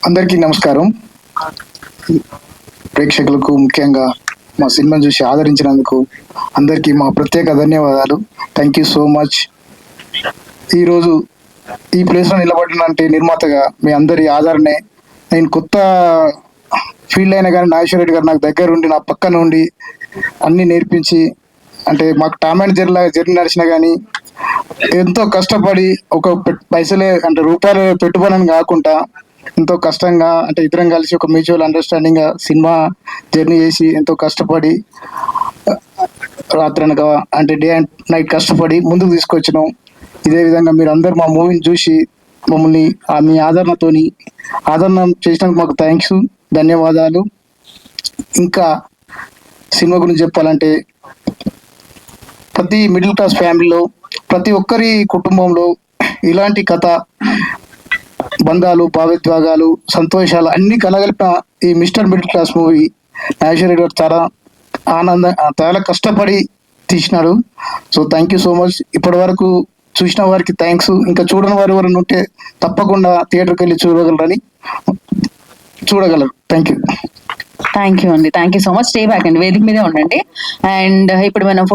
అందరికీ నమస్కారం. ప్రేక్షకులకు ముఖ్యంగా మా సినిమాను చూసి ఆదరించినందుకు అందరికీ మా ప్రత్యేక ధన్యవాదాలు. Thank you so much. ఈరోజు ఈ ప్లేస్లో నిలబడినంటే నిర్మాతగా మీ అందరి ఆదరణే. నేను కొత్త ఫీల్డ్ అయినా కానీ నాగేశ్వర రెడ్డి గారు నాకు దగ్గర ఉండి నా పక్కన ఉండి అన్నీ నేర్పించి, అంటే మాకు టామ్ అండ్ జర్నీ నడిచినా కానీ ఎంతో కష్టపడి ఒక పైసలే అంటే రూపాయలు పెట్టుబడి కాకుండా ఎంతో కష్టంగా, అంటే ఇద్దరం కలిసి ఒక మ్యూచువల్ అండర్స్టాండింగ్ సినిమా జర్నీ చేసి ఎంతో కష్టపడి రాత్రనక అంటే డే అండ్ నైట్ కష్టపడి ముందుకు తీసుకొచ్చినాం. ఇదే విధంగా మీరు అందరు మా మూవీని చూసి మమ్మల్ని మీ ఆదరణ చేసినందుకు మాకు థ్యాంక్స్, ధన్యవాదాలు. ఇంకా సినిమా గురించి చెప్పాలంటే ప్రతి మిడిల్ క్లాస్ ఫ్యామిలీలో ప్రతి ఒక్కరి కుటుంబంలో ఇలాంటి కథ, బంధాలు, భావోద్వేగాలు, సంతోషాలు అన్ని కలగలిపిన ఈ mister middle class movie Nageswara Reddy గారు చాలా కష్టపడి తీసినాడు. So thank you so much. ఇప్పటి వరకు చూసిన వారికి థ్యాంక్స్. ఇంకా చూడని వారు ఎవరైనా ఉంటే తప్పకుండా థియేటర్కి వెళ్ళి చూడగలరు. థ్యాంక్ యూ అండి. Thank you so much. Stay back అండి, వేదిక మీదే ఉండండి. అండ్ ఇప్పుడు మనం